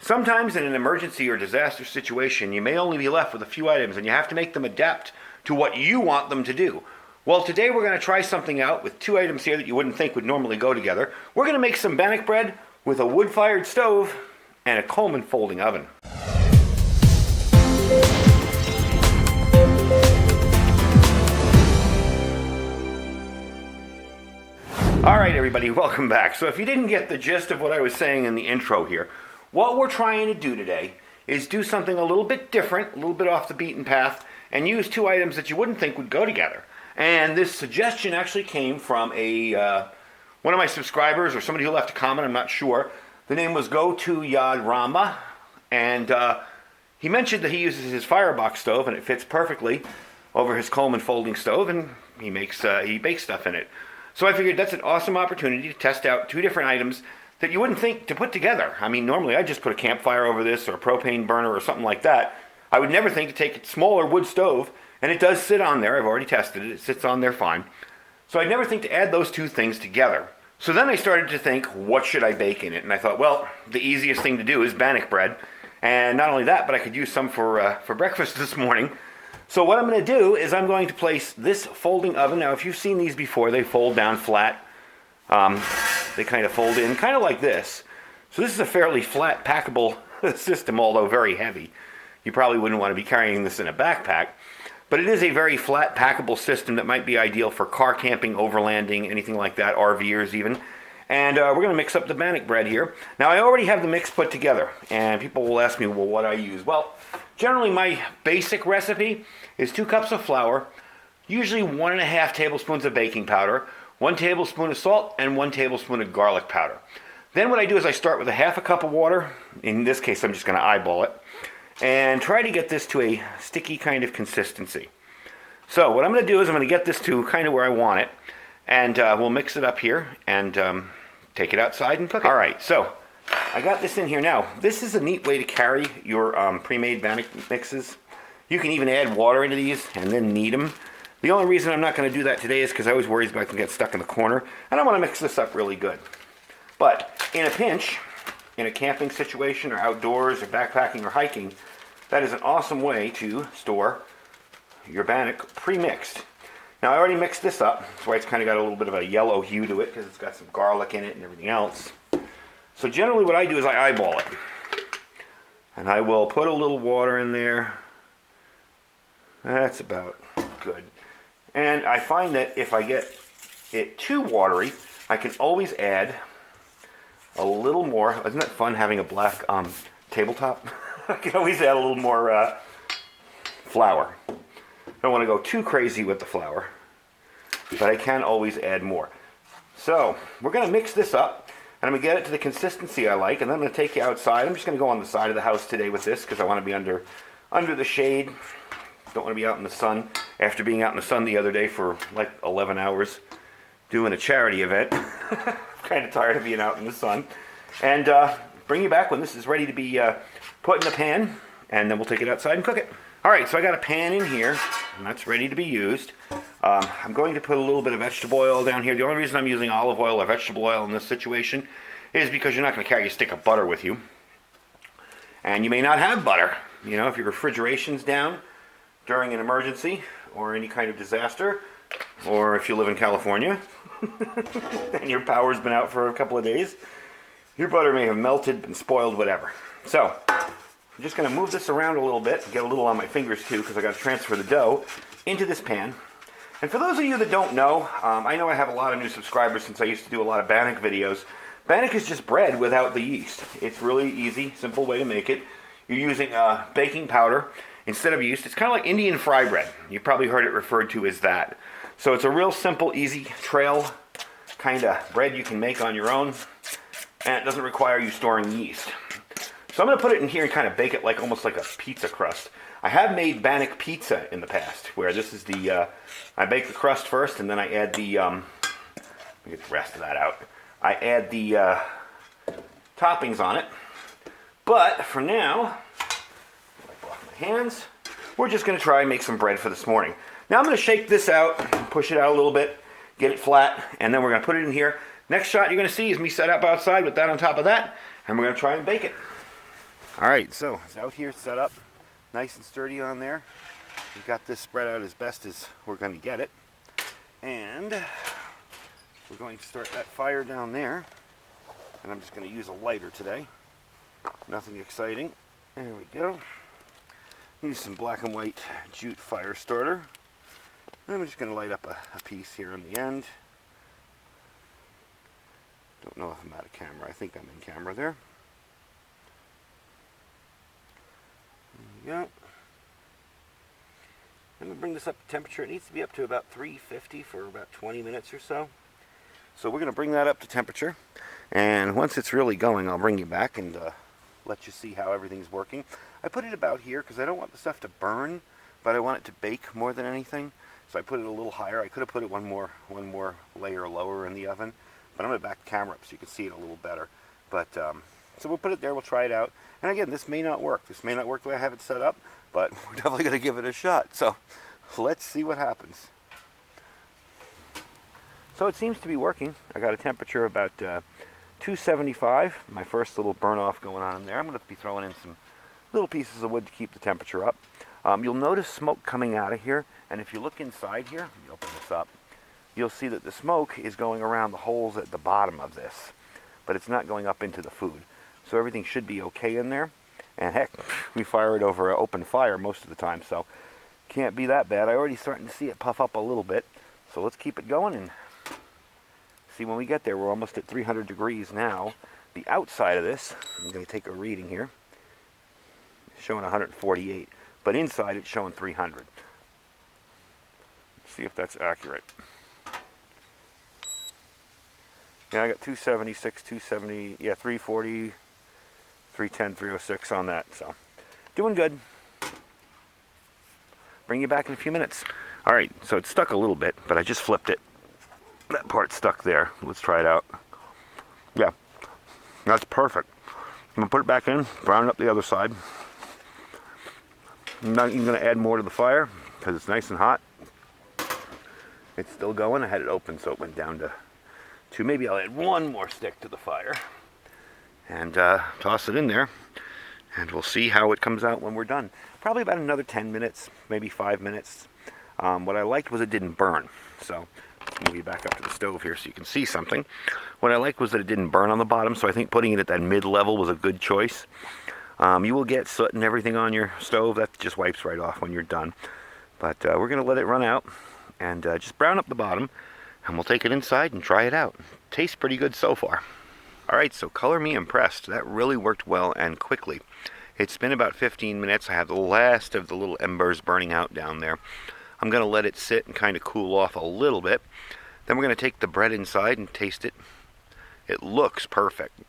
Sometimes in an emergency or disaster situation, you may only be left with a few items and you have to make them adapt to what you want them to do. Well, today we're going to try something out with two items here that you wouldn't think would normally go together. We're going to make some bannock bread with a wood-fired stove and a Coleman folding oven. All right, everybody, welcome back. So if you didn't get the gist of what I was saying in the intro here, what we're trying to do today is do something a little bit different, a little bit off the beaten path, and use two items that you wouldn't think would go together. And this suggestion actually came from one of my subscribers or somebody who left a comment, I'm not sure. The name was Go To Yad Rama, and he mentioned that he uses his firebox stove and it fits perfectly over his Coleman folding stove, and he bakes stuff in it. So I figured that's an awesome opportunity to test out two different items that you wouldn't think to put together. I mean, normally I'd just put a campfire over this or a propane burner or something like that. I would never think to take a smaller wood stove, and it does sit on there. I've already tested it. It sits on there fine. So I'd never think to add those two things together. So then I started to think, what should I bake in it? And I thought, well, the easiest thing to do is bannock bread. And not only that, but I could use some for breakfast this morning. So what I'm going to do is I'm going to place this folding oven. Now, if you've seen these before, they fold down flat. They kind of fold in, kind of like this. So this is a fairly flat, packable system, although very heavy. You probably wouldn't want to be carrying this in a backpack. But it is a very flat, packable system that might be ideal for car camping, overlanding, anything like that, RVers even. And we're going to mix up the bannock bread here. Now, I already have the mix put together, and people will ask me, well, what I use? Well, generally my basic recipe is 2 cups of flour, usually 1.5 tablespoons of baking powder, 1 tablespoon of salt, and 1 tablespoon of garlic powder. Then what I do is I start with a 1/2 cup of water. In this case, I'm just going to eyeball it, and try to get this to a sticky kind of consistency. So what I'm going to do is I'm going to get this to kind of where I want it, and we'll mix it up here and take it outside and cook it. All right, so I got this in here now. This is a neat way to carry your pre-made bannock mixes. You can even add water into these and then knead them. The only reason I'm not going to do that today is because I was worried about them get stuck in the corner, and I want to mix this up really good. But in a pinch, in a camping situation or outdoors or backpacking or hiking, that is an awesome way to store your bannock pre-mixed. Now I already mixed this up, that's why it's kind of got a little bit of a yellow hue to it, because it's got some garlic in it and everything else. So generally what I do is I eyeball it. And I will put a little water in there. That's about good. And I find that if I get it too watery, I can always add a little more. Isn't it fun having a black tabletop? I can always add a little more flour. I don't want to go too crazy with the flour, but I can always add more. So we're going to mix this up, and I'm going to get it to the consistency I like, and then I'm going to take you outside. I'm just going to go on the side of the house today with this because I want to be under the shade. Don't want to be out in the sun after being out in the sun the other day for like 11 hours doing a charity event. Kind of tired of being out in the sun. And bring you back when this is ready to be put in the pan, and then we'll take it outside and cook it. All right, so I got a pan in here, and that's ready to be used. I'm going to put a little bit of vegetable oil down here. The only reason I'm using olive oil or vegetable oil in this situation is because you're not going to carry a stick of butter with you. And you may not have butter. You know, if your refrigeration's down during an emergency or any kind of disaster, or if you live in California and your power's been out for a couple of days, your butter may have melted and spoiled, whatever. So I'm just going to move this around a little bit, get a little on my fingers too, because I got to transfer the dough into this pan. And for those of you that don't know, I know I have a lot of new subscribers since I used to do a lot of bannock videos. Bannock is just bread without the yeast. It's really easy, simple way to make it. You're using baking powder instead of yeast. It's kind of like Indian fry bread. You've probably heard it referred to as that. So it's a real simple, easy trail kind of bread you can make on your own, and it doesn't require you storing yeast. So I'm going to put it in here and kind of bake it like almost like a pizza crust. I have made bannock pizza in the past, where this is the, I bake the crust first, and then I add the, let me get the rest of that out. I add the toppings on it. But for now, wipe off my hands, we're just going to try and make some bread for this morning. Now I'm going to shake this out, push it out a little bit, get it flat, and then we're going to put it in here. Next shot you're going to see is me set up outside with that on top of that, and we're going to try and bake it. Alright, so it's out here set up, nice and sturdy on there. We've got this spread out as best as we're going to get it. And we're going to start that fire down there. And I'm just going to use a lighter today. Nothing exciting. There we go. Use some black and white jute fire starter. And I'm just going to light up a piece here on the end. Don't know if I'm out of camera. I think I'm in camera there. There we go. I'm going to bring this up to temperature. It needs to be up to about 350 for about 20 minutes or so. So we're going to bring that up to temperature. And once it's really going, I'll bring you back and let you see how everything's working. I put it about here because I don't want the stuff to burn, but I want it to bake more than anything. So I put it a little higher. I could have put it one more layer lower in the oven, but I'm going to back the camera up so you can see it a little better. But so we'll put it there. We'll try it out. And again, this may not work. This may not work the way I have it set up, but we're definitely going to give it a shot. So let's see what happens. So it seems to be working. I got a temperature of about 275. My first little burn off going on in there. I'm going to be throwing in some little pieces of wood to keep the temperature up. You'll notice smoke coming out of here, and if you look inside here, let me open this up, you'll see that the smoke is going around the holes at the bottom of this, but it's not going up into the food. So everything should be okay in there. And heck, we fire it over an open fire most of the time, so can't be that bad. I'm already starting to see it puff up a little bit, so let's keep it going and see when we get there. We're almost at 300 degrees now. The outside of this, I'm going to take a reading here, it's showing 148, but inside it's showing 300. Let's see if that's accurate. Yeah, I got 276, 270, yeah, 340, 310, 306 on that, so doing good. Bring you back in a few minutes. Alright, so it's stuck a little bit, but I just flipped it. That part's stuck there. Let's try it out. Yeah, that's perfect. I'm going to put it back in, brown it up the other side. I'm not even going to add more to the fire because it's nice and hot. It's still going. I had it open so it went down to 2. Maybe I'll add one more stick to the fire and toss it in there, and we'll see how it comes out when we're done. Probably about another 10 minutes, maybe 5 minutes. What I liked was it didn't burn. So let's move you back up to the stove here so you can see something. What I liked was that it didn't burn on the bottom, so I think putting it at that mid-level was a good choice. You will get soot and everything on your stove. That just wipes right off when you're done. But we're going to let it run out and just brown up the bottom, and we'll take it inside and try it out. Tastes pretty good so far. Alright, so color me impressed. That really worked well and quickly. It's been about 15 minutes. I have the last of the little embers burning out down there. I'm going to let it sit and kind of cool off a little bit. Then we're going to take the bread inside and taste it. It looks perfect.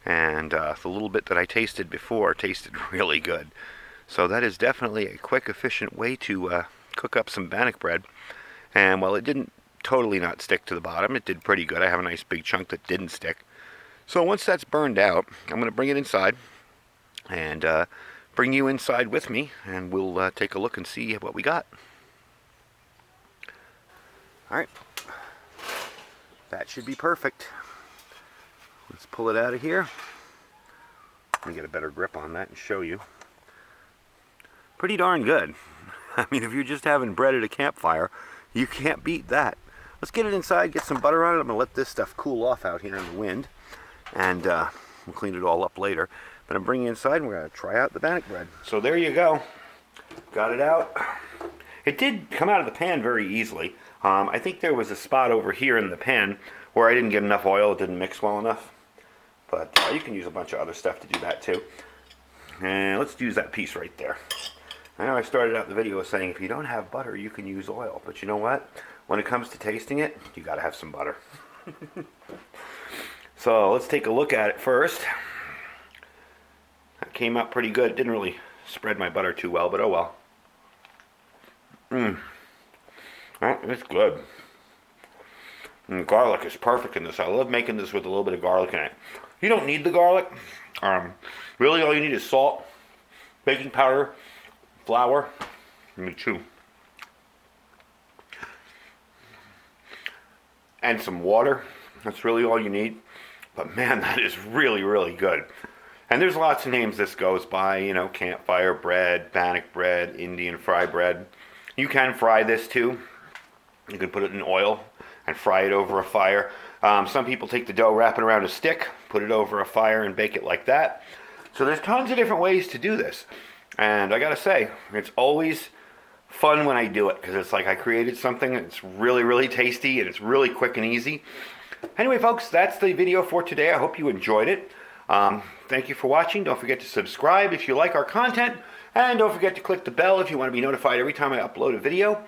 And the little bit that I tasted before tasted really good. So that is definitely a quick, efficient way to cook up some bannock bread. And while it didn't totally not stick to the bottom, it did pretty good. I have a nice big chunk that didn't stick. So once that's burned out, I'm going to bring it inside and bring you inside with me, and we'll take a look and see what we got. Alright, that should be perfect. Let's pull it out of here. Let me get a better grip on that and show you. Pretty darn good. I mean, if you're just having bread at a campfire, you can't beat that. Let's get it inside, get some butter on it. I'm going to let this stuff cool off out here in the wind, and we'll clean it all up later. But I'm bringing it inside, and we're going to try out the bannock bread. So there you go. Got it out. It did come out of the pan very easily. I think there was a spot over here in the pan where I didn't get enough oil. It didn't mix well enough. But you can use a bunch of other stuff to do that too. And let's use that piece right there. I know I started out the video saying if you don't have butter, you can use oil. But you know what? When it comes to tasting it, you got to have some butter. So let's take a look at it first. That came out pretty good. It didn't really spread my butter too well, but oh well. It's good. And the garlic is perfect in this. I love making this with a little bit of garlic in it. You don't need the garlic. Really all you need is salt, baking powder, flour, and chew. And some water. That's really all you need. But man, that is really, really good. And there's lots of names this goes by, you know, campfire bread, Bannock bread, Indian fry bread. You can fry this too. You can put it in oil and fry it over a fire. Some people take the dough, wrap it around a stick, put it over a fire and bake it like that. So there's tons of different ways to do this. And I gotta say, it's always fun when I do it because it's like I created something that's really, really tasty and it's really quick and easy. Anyway, folks, that's the video for today. I hope you enjoyed it. Thank you for watching. Don't forget to subscribe if you like our content. And don't forget to click the bell if you want to be notified every time I upload a video.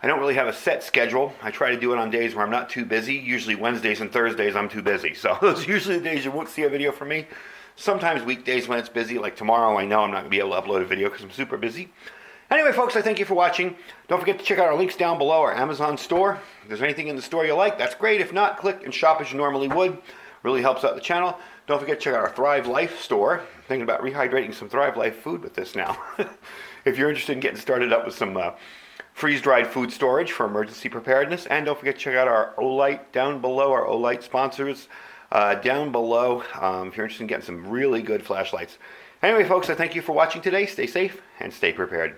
I don't really have a set schedule. I try to do it on days where I'm not too busy. Usually Wednesdays and Thursdays I'm too busy. So those are usually the days you won't see a video from me. Sometimes weekdays when it's busy, like tomorrow, I know I'm not going to be able to upload a video because I'm super busy. Anyway, folks, I thank you for watching. Don't forget to check out our links down below, our Amazon store. If there's anything in the store you like, that's great. If not, click and shop as you normally would. Really helps out the channel. Don't forget to check out our Thrive Life store. I'm thinking about rehydrating some Thrive Life food with this now. If you're interested in getting started up with some freeze-dried food storage for emergency preparedness. And don't forget to check out our Olight down below, our Olight sponsors down below, if you're interested in getting some really good flashlights. Anyway, folks, I thank you for watching today. Stay safe and stay prepared.